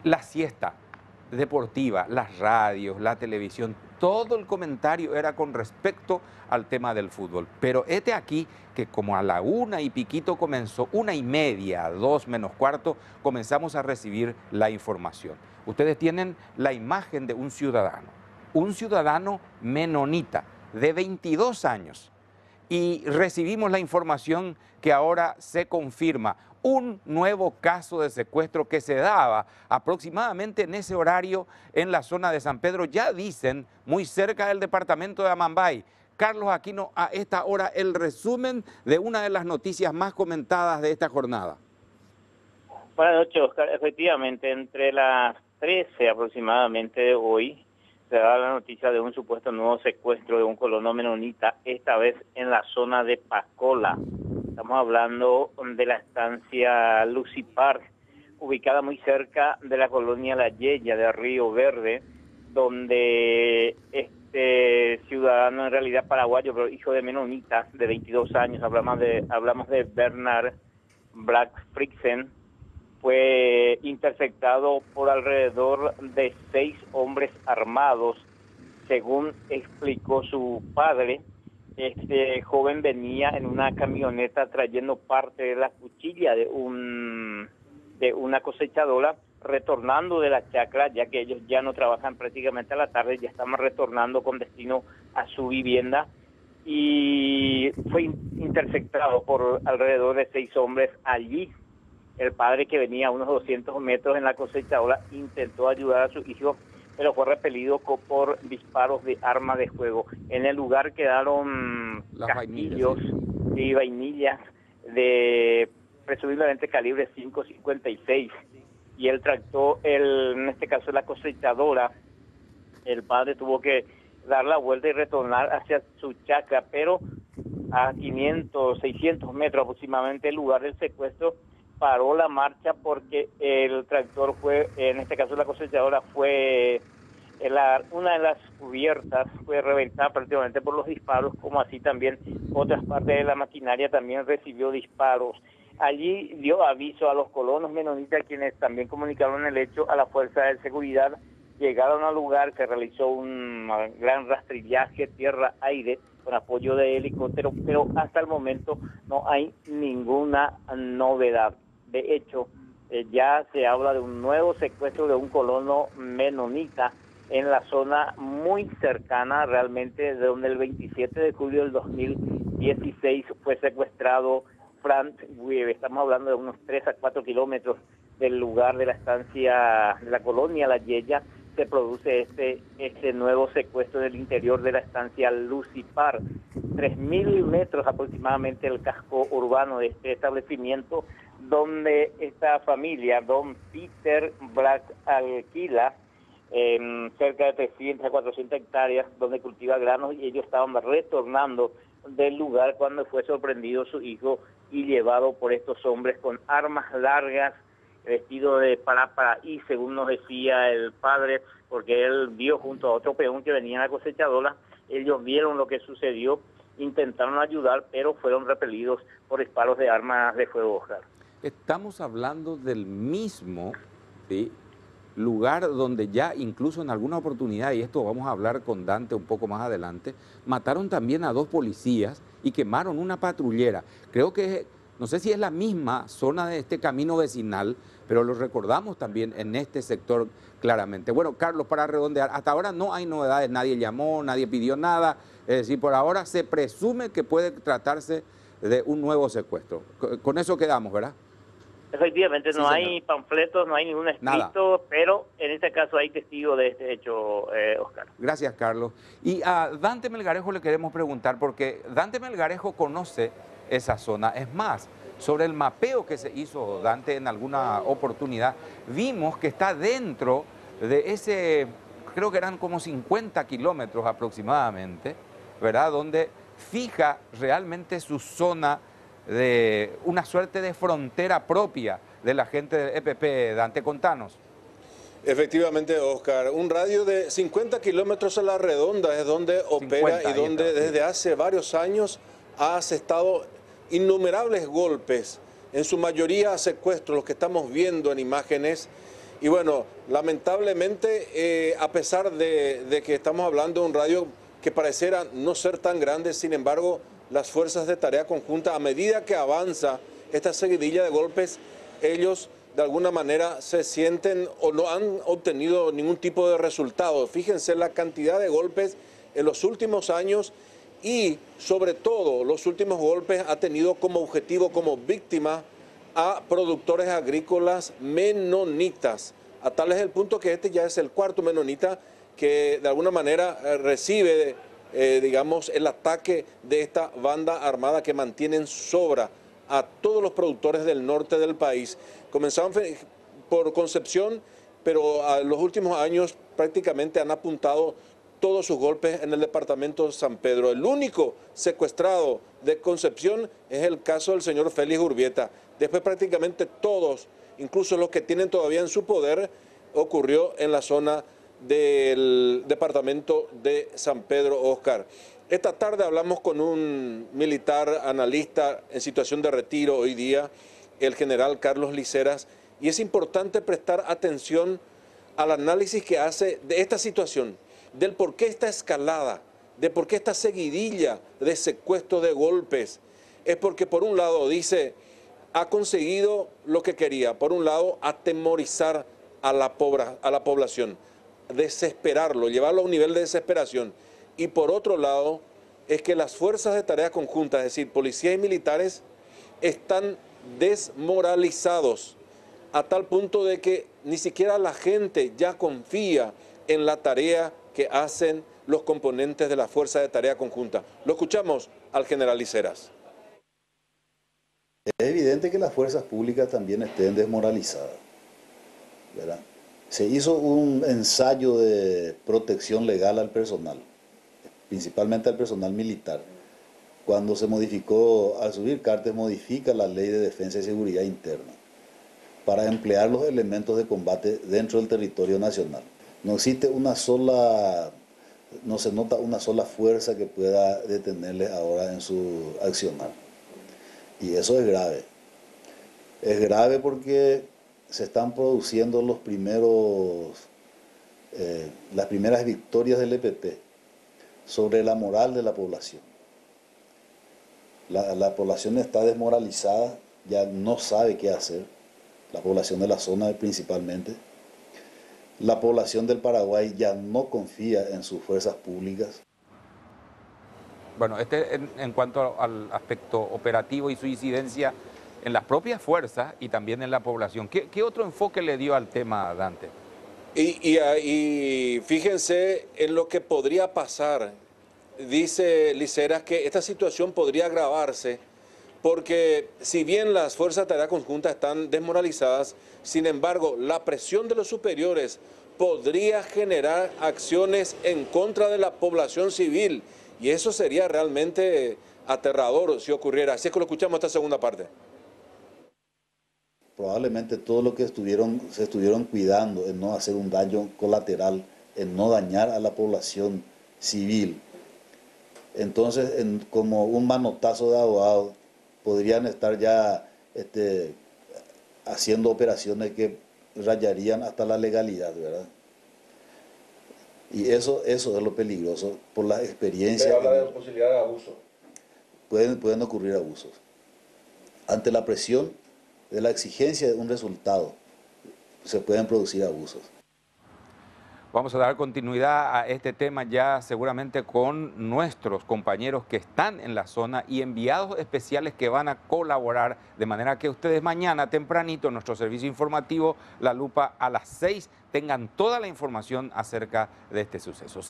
la siesta deportiva, las radios, la televisión, todo el comentario era con respecto al tema del fútbol. Pero este aquí, que como a la 1 y piquito comenzó, 1:30, 2 menos cuarto, comenzamos a recibir la información. Ustedes tienen la imagen de un ciudadano menonita de 22 años. Y recibimos la información que ahora se confirma, un nuevo caso de secuestro que se daba aproximadamente en ese horario en la zona de San Pedro, ya dicen, muy cerca del departamento de Amambay. Carlos Aquino, a esta hora el resumen de una de las noticias más comentadas de esta jornada. Buenas noches, Oscar. Efectivamente, entre las 13 aproximadamente de hoy, se da la noticia de un supuesto nuevo secuestro de un colono menonita, esta vez en la zona de Pacola. Estamos hablando de la estancia Lucipar, ubicada muy cerca de la colonia La Yeya de Río Verde, donde este ciudadano, en realidad paraguayo, pero hijo de menonita, de 22 años, hablamos de Bernard Black Frixen, fue interceptado por alrededor de 6 hombres armados, según explicó su padre. Este joven venía en una camioneta trayendo parte de la cuchilla de una cosechadora, retornando de la chacra, ya que ellos ya no trabajan prácticamente a la tarde, ya estaban retornando con destino a su vivienda, y fue interceptado por alrededor de 6 hombres allí. El padre, que venía a unos 200 metros en la cosechadora, intentó ayudar a su hijo, pero fue repelido por disparos de arma de fuego. En el lugar quedaron casquillos y vainillas de presumiblemente calibre 5.56. Y el tractor, en este caso la cosechadora, el padre tuvo que dar la vuelta y retornar hacia su chacra, pero a 500, 600 metros aproximadamente del lugar del secuestro, paró la marcha porque el tractor fue, en este caso la cosechadora, fue una de las cubiertas fue reventada prácticamente por los disparos, como así también otras partes de la maquinaria también recibió disparos. Allí dio aviso a los colonos menonitas, quienes también comunicaron el hecho a la fuerza de seguridad. Llegaron al lugar, se realizó un gran rastrillaje tierra-aire con apoyo de helicóptero, pero hasta el momento no hay ninguna novedad. De hecho, ya se habla de un nuevo secuestro de un colono menonita en la zona muy cercana, realmente, de donde el 27 de julio del 2016 fue secuestrado Frank Wiebe. Estamos hablando de unos 3 a 4 kilómetros del lugar de la estancia, de la colonia La Yeya. Se produce este nuevo secuestro del interior de la estancia Lucipar. 3.000 metros aproximadamente el casco urbano de este establecimiento, donde esta familia, don Peter Black, alquila cerca de 300 a 400 hectáreas donde cultiva granos, y ellos estaban retornando del lugar cuando fue sorprendido su hijo y llevado por estos hombres con armas largas, vestido de parapa, y según nos decía el padre, porque él vio junto a otro peón que venía en la cosechadora, ellos vieron lo que sucedió, intentaron ayudar, pero fueron repelidos por disparos de armas de fuego, Oscar. Estamos hablando del mismo, ¿sí?, lugar donde ya incluso en alguna oportunidad, y esto vamos a hablar con Dante un poco más adelante, mataron también a 2 policías y quemaron una patrullera. Creo que, no sé si es la misma zona de este camino vecinal, pero lo recordamos también en este sector claramente. Bueno, Carlos, para redondear, hasta ahora no hay novedades, nadie llamó, nadie pidió nada, es decir, por ahora se presume que puede tratarse de un nuevo secuestro. Con eso quedamos, ¿verdad? Efectivamente, Sí, no señor. hay panfletos, no hay ningún escrito, nada, pero en este caso hay testigos de este hecho, Oscar. Gracias, Carlos. Y a Dante Melgarejo le queremos preguntar, porque Dante Melgarejo conoce esa zona. Es más, sobre el mapeo que se hizo, Dante, en alguna oportunidad, vimos que está dentro de ese, creo que eran como 50 kilómetros aproximadamente, ¿verdad?, donde fija realmente su zona de una suerte de frontera propia de la gente del EPP. Dante, contanos. Efectivamente, Oscar, un radio de 50 kilómetros a la redonda es donde opera y donde desde hace varios años ha asestado innumerables golpes, en su mayoría secuestros, los que estamos viendo en imágenes, Y bueno, lamentablemente, a pesar de que estamos hablando de un radio que pareciera no ser tan grande, sin embargo, las fuerzas de tarea conjunta, a medida que avanza esta seguidilla de golpes, ellos de alguna manera se sienten o no han obtenido ningún tipo de resultado. Fíjense la cantidad de golpes en los últimos años y sobre todo los últimos golpes ha tenido como objetivo, como víctima, a productores agrícolas menonitas. A tal es el punto que este ya es el cuarto menonita que de alguna manera recibe, digamos, el ataque de esta banda armada que mantiene en sobra a todos los productores del norte del país. Comenzaron por Concepción, pero a los últimos años prácticamente han apuntado todos sus golpes en el departamento de San Pedro. El único secuestrado de Concepción es el caso del señor Félix Urbieta. Después prácticamente todos, incluso los que tienen todavía en su poder, ocurrió en la zona del departamento de San Pedro, Oscar. Esta tarde hablamos con un militar analista en situación de retiro hoy día, el general Carlos Liceras, y es importante prestar atención al análisis que hace de esta situación, del por qué esta escalada, de por qué esta seguidilla de secuestros, de golpes. Es porque por un lado dice, ha conseguido lo que quería, por un lado atemorizar a la población, desesperarlo, llevarlo a un nivel de desesperación. Y por otro lado, es que las fuerzas de tarea conjunta, es decir, policías y militares, están desmoralizados a tal punto de que ni siquiera la gente ya confía en la tarea que hacen los componentes de la fuerza de tarea conjunta. Lo escuchamos al general Liceras. Es evidente que las fuerzas públicas también estén desmoralizadas, ¿verdad? Se hizo un ensayo de protección legal al personal, principalmente al personal militar. Cuando se modificó, al subir Cartes, modifica la Ley de Defensa y Seguridad Interna para emplear los elementos de combate dentro del territorio nacional. No existe una sola, no se nota una sola fuerza que pueda detenerles ahora en su accionar. Y eso es grave. Es grave porque se están produciendo las primeras victorias del EPP sobre la moral de la población. La población está desmoralizada, ya no sabe qué hacer, la población de la zona principalmente. La población del Paraguay ya no confía en sus fuerzas públicas. Bueno, en cuanto al aspecto operativo y su incidencia en las propias fuerzas y también en la población. ¿Qué otro enfoque le dio al tema, Dante? Y fíjense en lo que podría pasar. Dice Liceras que esta situación podría agravarse porque si bien las fuerzas de tarea conjunta están desmoralizadas, sin embargo, la presión de los superiores podría generar acciones en contra de la población civil y eso sería realmente aterrador si ocurriera. Así es que lo escuchamos esta segunda parte. Probablemente todo lo que se estuvieron cuidando en no hacer un daño colateral, en no dañar a la población civil. Entonces, como un manotazo de abogado, podrían estar ya haciendo operaciones que rayarían hasta la legalidad, ¿verdad? Y eso es lo peligroso por la experiencia. Pero habla de la posibilidad de abuso. Pueden ocurrir abusos. Ante la presión de la exigencia de un resultado, se pueden producir abusos. Vamos a dar continuidad a este tema ya seguramente con nuestros compañeros que están en la zona y enviados especiales que van a colaborar de manera que ustedes mañana tempranito en nuestro servicio informativo La Lupa a las 6 tengan toda la información acerca de este suceso.